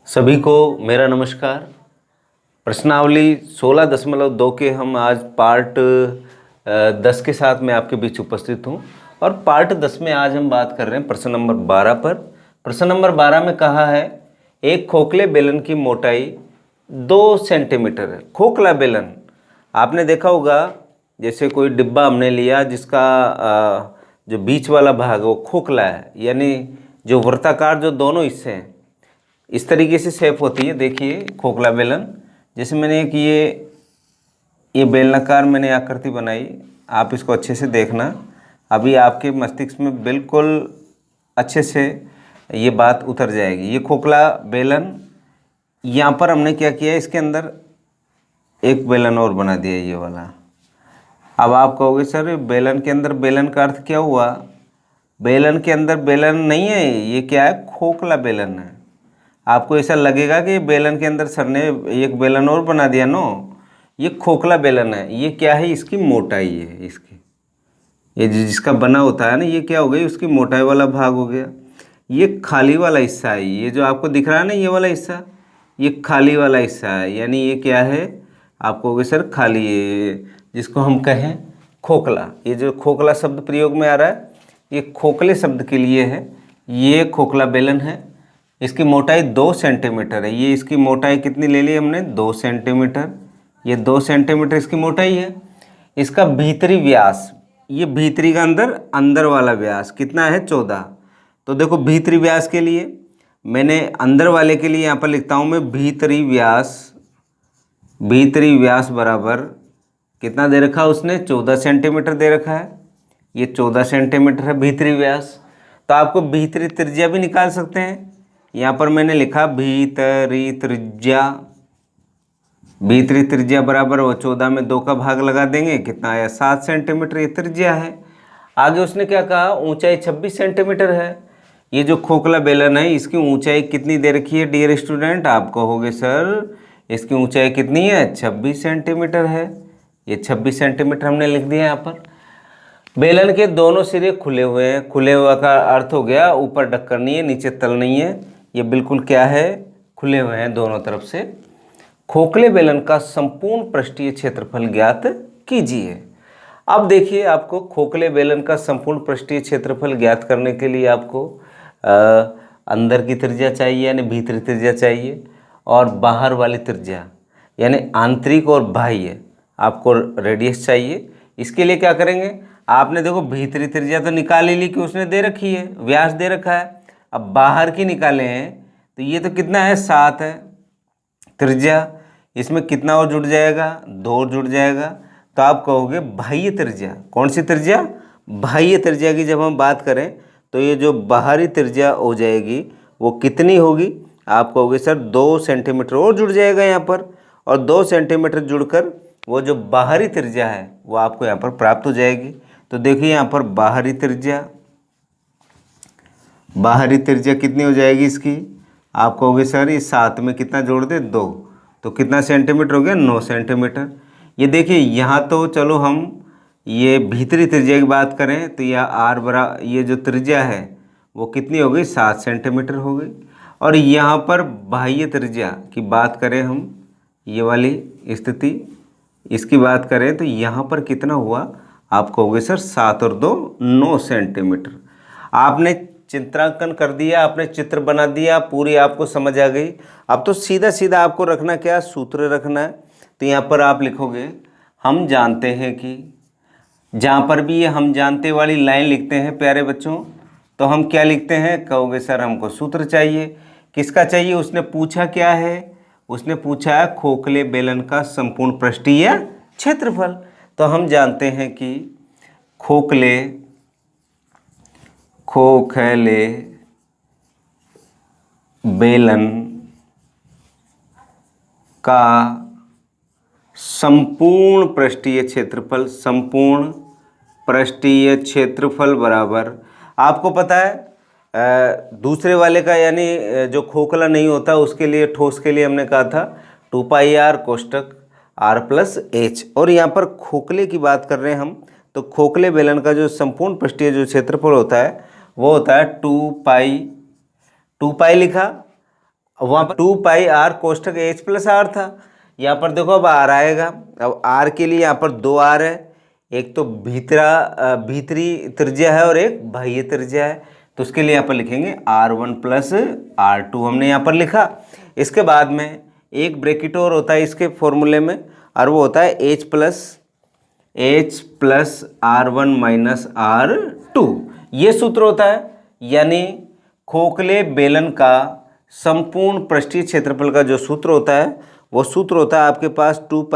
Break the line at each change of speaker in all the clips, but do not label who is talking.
सभी को मेरा नमस्कार। प्रश्नावली 16.2 के हम आज पार्ट 10 के साथ मैं आपके बीच उपस्थित हूँ और पार्ट 10 में आज हम बात कर रहे हैं प्रश्न नंबर 12 पर। प्रश्न नंबर 12 में कहा है एक खोखले बेलन की मोटाई 2 सेंटीमीटर है। खोखला बेलन आपने देखा होगा, जैसे कोई डिब्बा हमने लिया जिसका जो बीच वाला भाग है वो खोखला है, यानी जो वृत्ताकार जो दोनों हिस्से हैं इस तरीके से शेप होती है। देखिए खोखला बेलन, जैसे मैंने एक ये बेलनाकार मैंने आकृति बनाई, आप इसको अच्छे से देखना। अभी आपके मस्तिष्क में बिल्कुल अच्छे से ये बात उतर जाएगी। ये खोखला बेलन, यहाँ पर हमने क्या किया, इसके अंदर एक बेलन और बना दिया, ये वाला। अब आप कहोगे सर बेलन के अंदर बेलन का अर्थ क्या हुआ? बेलन के अंदर बेलन नहीं है, ये क्या है? खोखला बेलन है। आपको ऐसा लगेगा कि बेलन के अंदर सर ने एक बेलन और बना दिया। नो, ये खोखला बेलन है। ये क्या है? इसकी मोटाई है। इसकी ये जिसका बना होता है ना, ये क्या हो गई? उसकी मोटाई वाला भाग हो गया। ये खाली वाला हिस्सा है, ये जो आपको दिख रहा है ना, ये वाला हिस्सा, ये खाली वाला हिस्सा है। यानी ये क्या है? आप कहोगे सर खाली है, जिसको हम कहें खोखला। ये जो खोखला शब्द प्रयोग में आ रहा है, ये खोखले शब्द के लिए है। ये खोखला बेलन है। इसकी मोटाई 2 सेंटीमीटर है। ये इसकी मोटाई कितनी ले ली हमने? 2 सेंटीमीटर। ये 2 सेंटीमीटर इसकी मोटाई है। इसका भीतरी व्यास, ये भीतरी का अंदर वाला व्यास कितना है? 14। तो देखो भीतरी व्यास के लिए मैंने अंदर वाले के लिए यहाँ पर लिखता हूँ मैं भीतरी व्यास बराबर कितना दे रखा है उसने? 14 सेंटीमीटर दे रखा है। ये 14 सेंटीमीटर है भीतरी व्यास। तो आपको भीतरी त्रिज्या भी निकाल सकते हैं। यहाँ पर मैंने लिखा भीतरी त्रिज्या बराबर वो 14 में 2 का भाग लगा देंगे, कितना आया? 7 सेंटीमीटर ये त्रिज्या है। आगे उसने क्या कहा? ऊंचाई 26 सेंटीमीटर है। ये जो खोखला बेलन है इसकी ऊंचाई कितनी दे रखी है डियर स्टूडेंट? आप कहोगे सर इसकी ऊंचाई कितनी है? 26 सेंटीमीटर है। ये 26 सेंटीमीटर हमने लिख दिया यहाँ पर। बेलन के दोनों सिरे खुले हुए हैं। खुले हुआ का अर्थ हो गया ऊपर ढक्कन नहीं है, नीचे तल नहीं है। ये बिल्कुल क्या है? खुले हुए हैं दोनों तरफ से। खोखले बेलन का संपूर्ण पृष्ठीय क्षेत्रफल ज्ञात कीजिए। अब देखिए, आपको खोखले बेलन का संपूर्ण पृष्ठीय क्षेत्रफल ज्ञात करने के लिए आपको अंदर की त्रिज्या चाहिए यानी भीतरी त्रिज्या चाहिए, और बाहर वाली त्रिज्या यानी आंतरिक और बाह्य आपको रेडियस चाहिए। इसके लिए क्या करेंगे? आपने देखो भीतरी त्रिज्या तो निकाल ही ली कि उसने दे रखी है, व्यास दे रखा है। अब बाहर की निकाले हैं तो ये तो कितना है? 7 है त्रिज्या। इसमें कितना और जुड़ जाएगा? 2 और जुड़ जाएगा। तो आप कहोगे बाह्य त्रिज्या। कौन सी त्रिज्या? बाह्य त्रिज्या की जब हम बात करें तो ये जो बाहरी त्रिज्या हो जाएगी वो कितनी होगी? आप कहोगे सर 2 सेंटीमीटर और जुड़ जाएगा यहाँ पर, और 2 सेंटीमीटर जुड़कर वो जो बाहरी त्रिज्या है वो आपको यहाँ पर प्राप्त हो जाएगी। तो देखिए यहाँ पर बाहरी त्रिज्या कितनी हो जाएगी इसकी? आप कहोगे सर ये 7 में कितना जोड़ दे? 2। तो कितना सेंटीमीटर हो गया? 9 सेंटीमीटर। ये देखिए यहाँ तो चलो हम ये भीतरी त्रिज्या की बात करें तो यह ये जो त्रिज्या है वो कितनी हो गई? 7 सेंटीमीटर हो गई। और यहाँ पर बाह्य त्रिज्या की बात करें हम, ये वाली स्थिति इसकी बात करें तो यहाँ पर कितना हुआ? आप कहोगे सर 7 और 2 9 सेंटीमीटर। आपने चित्रांकन कर दिया, आपने चित्र बना दिया, पूरी आपको समझ आ गई। अब तो सीधा सीधा आपको रखना क्या? सूत्र रखना है। तो यहाँ पर आप लिखोगे हम जानते हैं कि, जहाँ पर भी ये हम जानते वाली लाइन लिखते हैं प्यारे बच्चों, तो हम क्या लिखते हैं? कहोगे सर हमको सूत्र चाहिए। किसका चाहिए? उसने पूछा क्या है? उसने पूछा है खोखले बेलन का संपूर्ण पृष्ठीय क्षेत्रफल। तो हम जानते हैं कि खोखले बेलन का संपूर्ण पृष्ठीय क्षेत्रफल बराबर, आपको पता है दूसरे वाले का यानी जो खोखला नहीं होता उसके लिए, ठोस के लिए हमने कहा था 2πr कोष्टक r प्लस h। और यहाँ पर खोखले की बात कर रहे हैं हम, तो खोखले बेलन का जो संपूर्ण पृष्ठीय जो क्षेत्रफल होता है वो होता है 2 पाई लिखा वहाँ पर 2πr कोष्ठक h प्लस आर था। यहाँ पर देखो अब r आएगा। अब r के लिए यहाँ पर 2r है, एक तो भीतरी त्रिज्या है और एक बाह्य त्रिज्या है, तो उसके लिए यहाँ पर लिखेंगे r1 प्लस r2 हमने यहाँ पर लिखा। इसके बाद में एक ब्रैकेट और होता है इसके फॉर्मूले में, और वो होता है h plus r1 minus r2, ये सूत्र होता है। यानी खोखले बेलन का संपूर्ण पृष्ठीय क्षेत्रफल का जो सूत्र होता है वो सूत्र होता है आपके पास 2π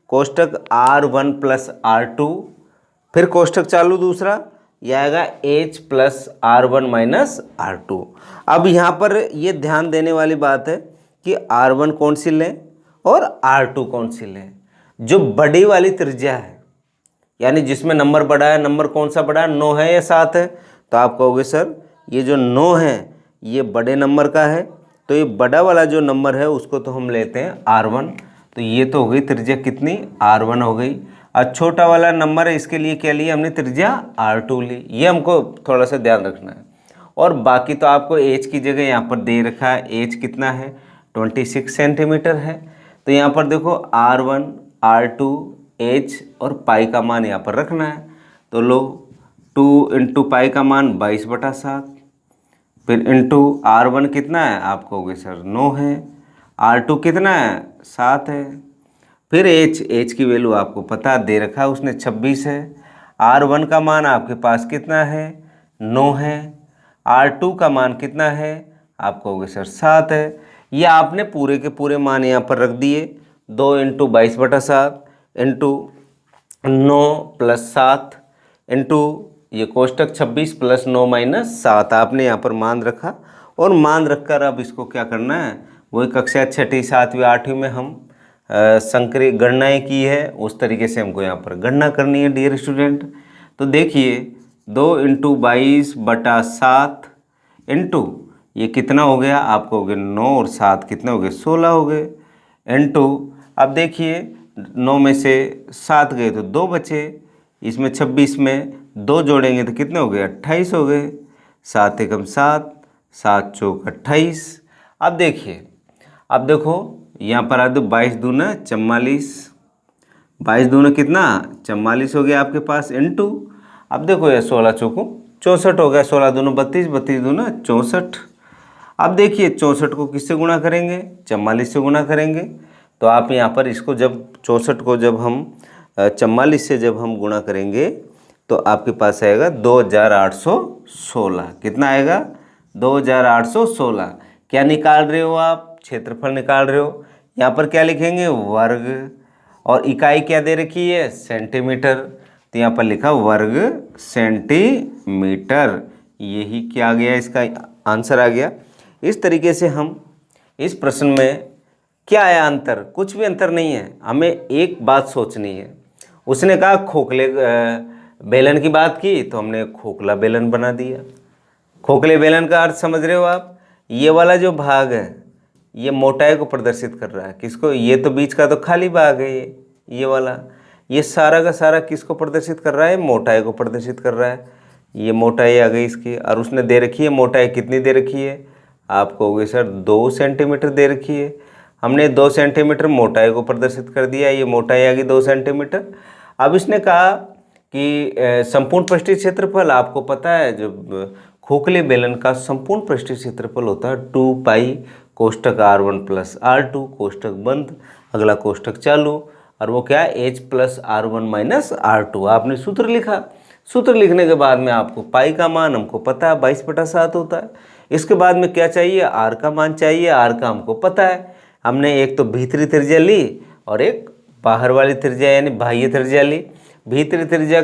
कोष्ठक r1 प्लस r2, फिर कोष्ठक चालू दूसरा, यह आएगा h plus r1 minus r2। अब यहाँ पर ये ध्यान देने वाली बात है कि r1 कौन सी लें और r2 कौन सी लें। जो बड़ी वाली त्रिज्या है, यानी जिसमें नंबर बड़ा है, नंबर कौन सा बड़ा है, 9 है या 7 है, तो आप कहोगे सर ये जो 9 है ये बड़े नंबर का है, तो ये बड़ा वाला जो नंबर है उसको तो हम लेते हैं r1, तो ये तो हो गई त्रिज्या कितनी, r1 हो गई। और छोटा वाला नंबर है, इसके लिए क्या लिया हमने, त्रिज्या r2 ली। ये हमको थोड़ा सा ध्यान रखना है। और बाकी तो आपको h की जगह यहाँ पर दे रखा है, h कितना है 26 सेंटीमीटर है। तो यहाँ पर देखो r1 r2 h और पाई का मान यहाँ पर रखना है, तो लो 2 इंटू पाई का मान 22/7, फिर इंटू r1 कितना है, आप कहोगे सर 9 है, r2 कितना है 7 है, फिर h की वैल्यू आपको पता दे रखा है उसने 26 है, r1 का मान आपके पास कितना है 9 है, r2 का मान कितना है, आप कहोगे सर 7 है। ये आपने पूरे के पूरे मान यहाँ पर रख दिए, 2 इंटू 22/7 इंटू 9 प्लस 7 इंटू ये कोष्ठक 26 प्लस 9 माइनस 7 आपने यहाँ पर मान रखा। और मान रखकर अब इसको क्या करना है, वही कक्षा 6ठी 7वीं 8वीं में हम संक्रिय गणनाएँ की है, उस तरीके से हमको यहाँ पर गणना करनी है डियर स्टूडेंट। तो देखिए 2 इंटू 22/7 इंटू ये कितना हो गया, आपको हो गए 9 और 7 कितने हो गए 16 हो गए, इंटू अब देखिए 9 में से 7 गए तो 2 बचे, इसमें 26 में 2 जोड़ेंगे तो कितने हो गए 28 हो गए, 7 एकम 7, 7 चौक 28। अब देखिए, अब देखो यहाँ पर आ दो 22 दूना 44, 22 दूना कितना 44 हो गया आपके पास, इंटू अब देखो ये 16 चौको 64 हो गया, 16 दूना 32, 32 दूना 64। अब देखिए 64 को किससे गुणा करेंगे, 44 से गुणा करेंगे, तो आप यहाँ पर इसको जब 64 को जब हम 44 से जब हम गुणा करेंगे तो आपके पास आएगा 2816। कितना आएगा 2816। क्या निकाल रहे हो आप, क्षेत्रफल निकाल रहे हो। यहाँ पर क्या लिखेंगे वर्ग, और इकाई क्या दे रखी है सेंटीमीटर, तो यहाँ पर लिखा वर्ग सेंटीमीटर। यही क्या आ गया, इसका आंसर आ गया। इस तरीके से हम इस प्रश्न में क्या आया अंतर, कुछ भी अंतर नहीं है। हमें एक बात सोचनी है, उसने कहा खोखले बेलन की बात की तो हमने खोखला बेलन बना दिया। खोखले बेलन का अर्थ समझ रहे हो आप, ये वाला जो भाग है ये मोटाई को प्रदर्शित कर रहा है, किसको, ये तो बीच का तो खाली भाग है, ये वाला, ये सारा का सारा किसको प्रदर्शित कर रहा है, मोटाई को प्रदर्शित कर रहा है। ये मोटाई आ गई इसकी, और उसने दे रखी है मोटाई कितनी दे रखी है, आप कहोगे सर 2 सेंटीमीटर दे रखी है। हमने 2 सेंटीमीटर मोटाई को प्रदर्शित कर दिया, ये मोटाई आ गई 2 सेंटीमीटर। अब इसने कहा कि संपूर्ण पृष्ठीय क्षेत्रफल, आपको पता है जब खोखले बेलन का संपूर्ण पृष्ठीय क्षेत्रफल होता है 2π कोष्ठक r1 प्लस r2 कोष्ठक बंद, अगला कोष्ठक चालू, और वो क्या है h plus r1 minus r2। आपने सूत्र लिखा, सूत्र लिखने के बाद में आपको पाई का मान हमको पता है 22/7 होता है। इसके बाद में क्या चाहिए, r का मान चाहिए, r का हमको पता है। हमने एक तो भीतरी त्रिज्या ली और एक बाहर वाली त्रिज्या यानी बाह्य त्रिज्या ली। भीतरी त्रिज्या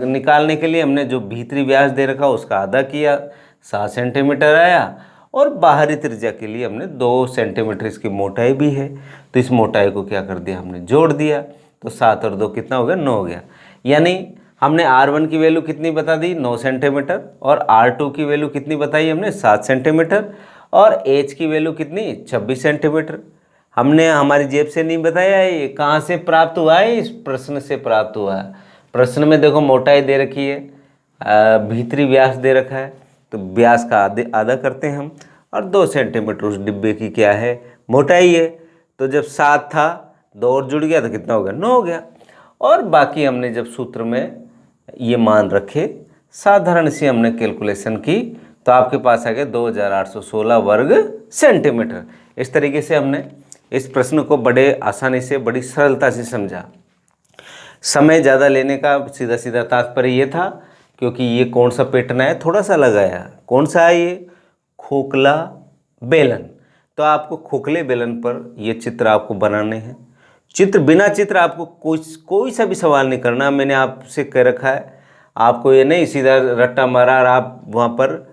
निकालने के लिए हमने जो भीतरी व्यास दे रखा उसका आधा किया, 7 सेंटीमीटर आया, और बाहरी त्रिज्या के लिए हमने 2 सेंटीमीटर इसकी मोटाई भी है, तो इस मोटाई को क्या कर दिया हमने जोड़ दिया, तो 7 और 2 कितना हो गया 9 हो गया। यानी हमने r1 की वैल्यू कितनी बता दी 9 सेंटीमीटर, और r2 की वैल्यू कितनी बताई हमने 7 सेंटीमीटर, और h की वैल्यू कितनी 26 सेंटीमीटर। हमने हमारी जेब से नहीं बताया, ये कहाँ से प्राप्त हुआ है, इस प्रश्न से प्राप्त हुआ है। प्रश्न में देखो मोटाई दे रखी है, भीतरी व्यास दे रखा है, तो व्यास का आधा करते हैं हम, और 2 सेंटीमीटर उस डिब्बे की क्या है, मोटाई है। तो जब 7 था 2 और जुड़ गया तो कितना हो गया, 9 हो गया। और बाकी हमने जब सूत्र में ये मान रखे, साधारण सी हमने कैलकुलेशन की, तो आपके पास आ गया 2816 वर्ग सेंटीमीटर। इस तरीके से हमने इस प्रश्न को बड़े आसानी से, बड़ी सरलता से समझा। समय ज़्यादा लेने का सीधा सीधा तात्पर्य ये था, क्योंकि ये कौन सा पैटर्न है, थोड़ा सा लगाया। कौन सा है ये, खोखला बेलन। तो आपको खोखले बेलन पर ये चित्र आपको बनाने हैं। चित्र, बिना चित्र आपको कोई सा भी सवाल नहीं करना। मैंने आपसे कह रखा है, आपको ये नहीं सीधा रट्टा मारा और आप वहाँ पर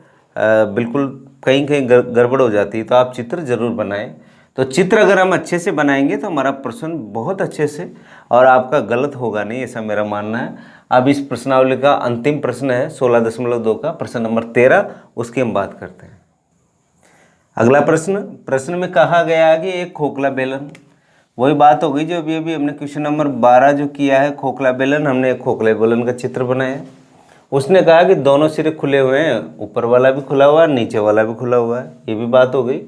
बिल्कुल कहीं कहीं गड़बड़ हो जाती है। तो आप चित्र जरूर बनाएं। तो चित्र अगर हम अच्छे से बनाएंगे तो हमारा प्रश्न बहुत अच्छे से, और आपका गलत होगा नहीं, ऐसा मेरा मानना है। अब इस प्रश्नावली का अंतिम प्रश्न है 16.2 का प्रश्न नंबर 13, उसकी हम बात करते हैं। अगला प्रश्न में कहा गया है कि एक खोखला बेलन, वही बात हो गई जो अभी हमने क्वेश्चन नंबर 12 जो किया है, खोखला बेलन। हमने एक खोखले बेलन का चित्र बनाया। उसने कहा कि दोनों सिरे खुले हुए हैं, ऊपर वाला भी खुला हुआ है, नीचे वाला भी खुला हुआ है, ये भी बात हो गई।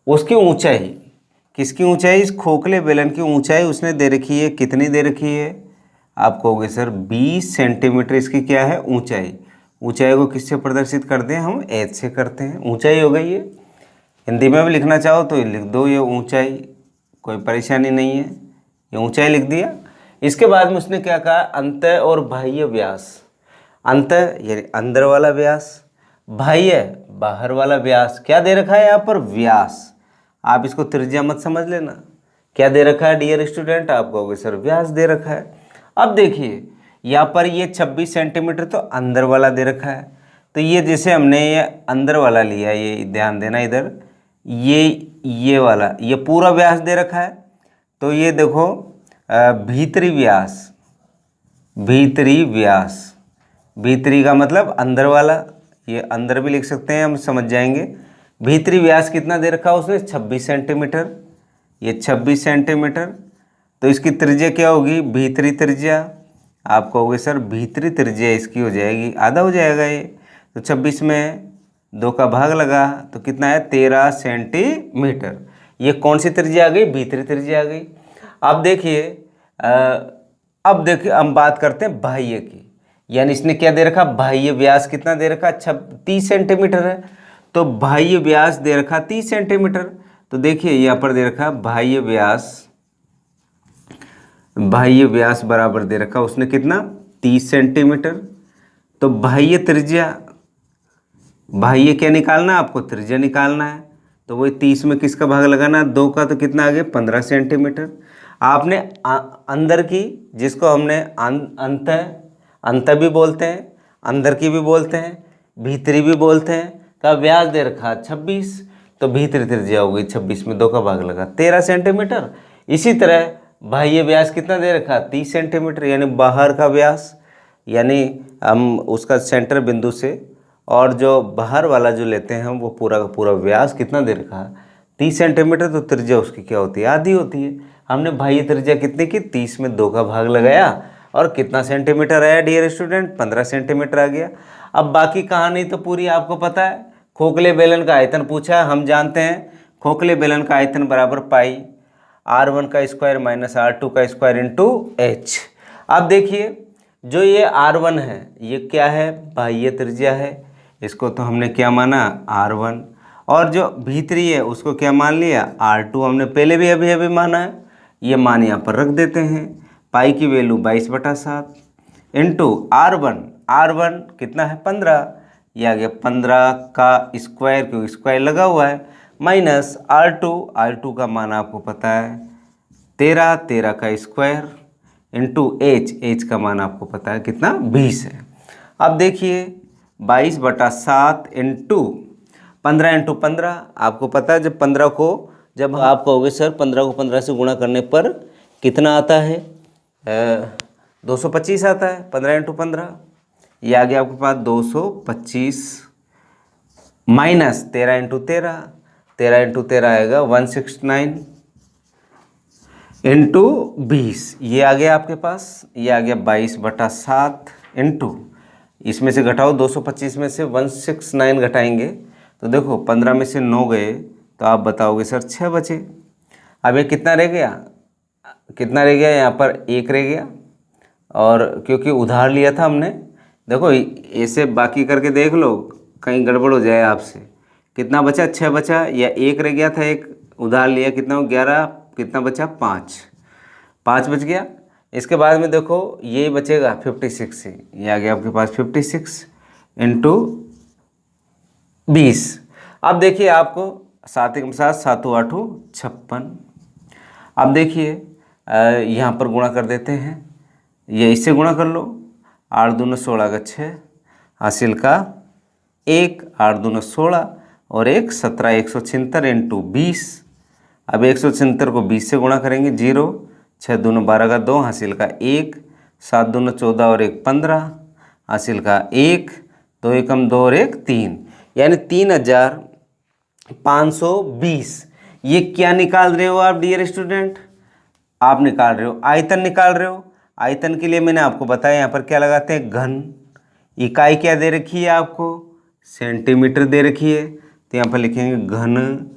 उसकी ऊंचाई, किसकी ऊंचाई, इस खोखले बेलन की ऊंचाई उसने दे रखी है। कितनी दे रखी है, आप कहोगे सर 20 सेंटीमीटर इसकी क्या है, ऊंचाई। ऊंचाई को किससे प्रदर्शित करते हैं हम, एच से करते हैं। ऊंचाई हो गई ये। हिंदी में भी लिखना चाहो तो लिख दो ये ऊंचाई, कोई परेशानी नहीं है, ये ऊंचाई लिख दिया। इसके बाद में उसने क्या कहा, अंत और बाह्य व्यास। अंत यानी अंदर वाला व्यास, बाह्य बाहर वाला व्यास। क्या दे रखा है यहाँ पर, व्यास। आप इसको त्रिज्या मत समझ लेना। क्या दे रखा है डियर स्टूडेंट, आप कहोगे सर व्यास दे रखा है। अब देखिए यहाँ पर ये 26 सेंटीमीटर तो अंदर वाला दे रखा है। तो ये जैसे हमने ये अंदर वाला लिया, ये ध्यान देना इधर, ये वाला, ये पूरा व्यास दे रखा है। तो ये देखो भीतरी व्यास, भीतरी व्यास, भीतरी का मतलब अंदर वाला, ये अंदर भी लिख सकते हैं, हम समझ जाएंगे। भीतरी व्यास कितना दे रखा उसने, 26 सेंटीमीटर। ये 26 सेंटीमीटर। तो इसकी त्रिज्या क्या होगी, भीतरी त्रिज्या, आप कहोगे सर भीतरी त्रिज्या इसकी हो जाएगी, आधा हो जाएगा ये। तो 26 में 2 का भाग लगा तो कितना है, 13 सेंटीमीटर। ये कौन सी त्रिज्या आ गई, भीतरी त्रिज्या आ गई। अब देखिए हम बात करते हैं बाह्य की। यानी इसने क्या दे रखा, बाह्य व्यास कितना दे रखा, 30 सेंटीमीटर है। तो बाह्य व्यास दे रखा 30 सेंटीमीटर। तो देखिए यहाँ पर दे रखा बाह्य व्यास बराबर दे रखा उसने कितना, 30 सेंटीमीटर। तो बाह्य त्रिज्या, बाह्य क्या निकालना है आपको, त्रिज्या निकालना है। तो वही 30 में किसका भाग लगाना, 2 का, तो कितना आ गया 15 सेंटीमीटर। आपने अंदर की, जिसको हमने अंत भी बोलते हैं, अंदर की भी बोलते हैं, भीतरी भी बोलते हैं, का व्यास दे रखा 26। तो भीतरी त्रिज्या हो गई 26 में 2 का भाग लगा 13 सेंटीमीटर। इसी तरह बाह्य व्यास कितना दे रखा, 30 सेंटीमीटर, यानी बाहर का व्यास, यानी हम उसका सेंटर बिंदु से और जो बाहर वाला जो लेते हैं हम, वो पूरा का पूरा व्यास कितना दे रखा, 30 सेंटीमीटर। तो त्रिज्या उसकी क्या होती है, आधी होती है। हमने बाह्य त्रिज्या कितनी की, 30 में 2 का भाग लगाया और कितना सेंटीमीटर आया डियर स्टूडेंट, 15 सेंटीमीटर आ गया। अब बाकी कहानी तो पूरी आपको पता है। खोखले बेलन का आयतन पूछा है, हम जानते हैं खोखले बेलन का आयतन बराबर पाई r1 का स्क्वायर माइनस r2 का स्क्वायर इंटू h। अब देखिए जो ये r1 है ये क्या है, बाह्य त्रिज्या है, इसको तो हमने क्या माना r1, और जो भीतरी है उसको क्या मान लिया r2, हमने पहले भी अभी माना है। ये मान यहाँ पर रख देते हैं, पाई की वैल्यू 22/7 इंटू r1 कितना है 15, ये आ गया 15 का स्क्वायर, क्योंकि स्क्वायर लगा हुआ है, माइनस r2 का मान आपको पता है 13 का स्क्वायर इंटू h का मान आपको पता है कितना 20 है। अब देखिए 22/7 इंटू 15 आपको पता है, जब आप कहोगे सर 15 को 15 से गुणा करने पर कितना आता है, 225 आता है। 15 × 15 ये आ गया आपके पास 225 माइनस 13 × 13 आएगा 169 इंटू 20, ये आ गया आपके पास, ये आ गया 22/7 इंटू, इसमें से घटाओ 225 में से 169 घटाएंगे तो देखो 15 में से 9 गए तो आप बताओगे सर 6 बचे। अब ये कितना रह गया, कितना रह गया, यहाँ पर 1 रह गया, और क्योंकि उधार लिया था हमने, देखो ऐसे बाकी करके देख लो कहीं गड़बड़ हो जाए आपसे। कितना बचा, 6 बचा, या 1 रह गया था, एक उधार लिया, कितना हो 11, कितना बचा 5 बच गया। इसके बाद में देखो ये बचेगा 56 ही, ये आ गया आपके पास 56 इंटू 20। अब देखिए आपको 7 के साथ 7 8 56। अब देखिए यहाँ पर गुणा कर देते हैं, ये इससे गुणा कर लो, 8 दूना 16 का 6, हासिल का 1, 8 दूना 16 और 1 17, 176 इंटू 20। अब 176 को 20 से गुणा करेंगे, 0, 6 दूना 12 का 2, हासिल का 1, 7 दूना 14 और 1 15, हासिल का 1, 2 एकम 2 और 1 3, यानी 3520। ये क्या निकाल रहे हो आप डियर स्टूडेंट, आप निकाल रहे हो आयतन निकाल रहे हो। आयतन के लिए मैंने आपको बताया यहाँ पर क्या लगाते हैं, घन। इकाई क्या दे रखी है आपको, सेंटीमीटर दे रखी है, तो यहाँ पर लिखेंगे घन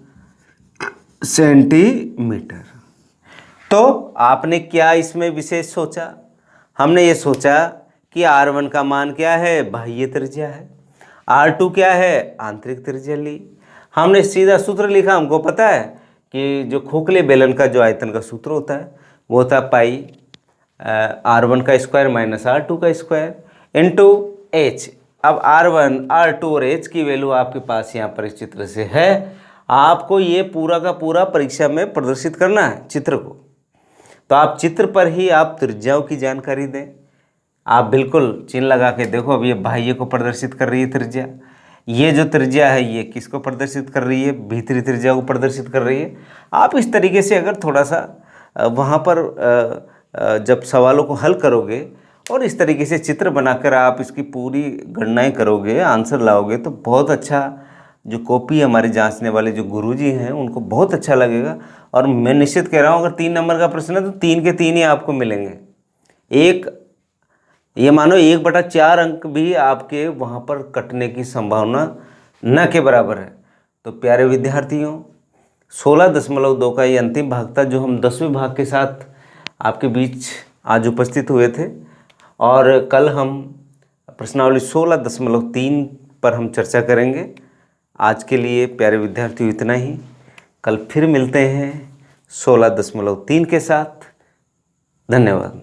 सेंटीमीटर। तो आपने क्या इसमें विशेष सोचा, हमने ये सोचा कि R1 का मान क्या है, बाह्य त्रिज्या है, R2 क्या है, आंतरिक त्रिज्या ली। हमने सीधा सूत्र लिखा, हमको पता है कि जो खोखले बेलन का जो आयतन का सूत्र होता है वो होता है पाई R1 का स्क्वायर माइनस R2 का स्क्वायर इंटू H। अब R1, R2 और H की वैल्यू आपके पास यहाँ पर इस चित्र से है। आपको ये पूरा का पूरा परीक्षा में प्रदर्शित करना है चित्र को, तो आप चित्र पर ही आप त्रिज्याओं की जानकारी दें। आप बिल्कुल चिन्ह लगा के देखो, अब ये बाह्य को प्रदर्शित कर रही है त्रिज्या, ये जो त्रिज्या है ये किसको प्रदर्शित कर रही है, भीतरी त्रिज्या को प्रदर्शित कर रही है। आप इस तरीके से अगर थोड़ा सा वहाँ पर जब सवालों को हल करोगे और इस तरीके से चित्र बनाकर आप इसकी पूरी गणनाएं करोगे, आंसर लाओगे, तो बहुत अच्छा जो कॉपी हमारे जांचने वाले जो गुरुजी हैं उनको बहुत अच्छा लगेगा। और मैं निश्चित कह रहा हूँ अगर 3 नंबर का प्रश्न है तो 3 के 3 ही आपको मिलेंगे। एक ये मानो 1/4 अंक भी आपके वहाँ पर कटने की संभावना न के बराबर है। तो प्यारे विद्यार्थियों, 16.2 का ये अंतिम भाग था जो हम 10वें भाग के साथ आपके बीच आज उपस्थित हुए थे, और कल हम प्रश्नावली 16.3 पर हम चर्चा करेंगे। आज के लिए प्यारे विद्यार्थियों इतना ही, कल फिर मिलते हैं 16.3 के साथ। धन्यवाद।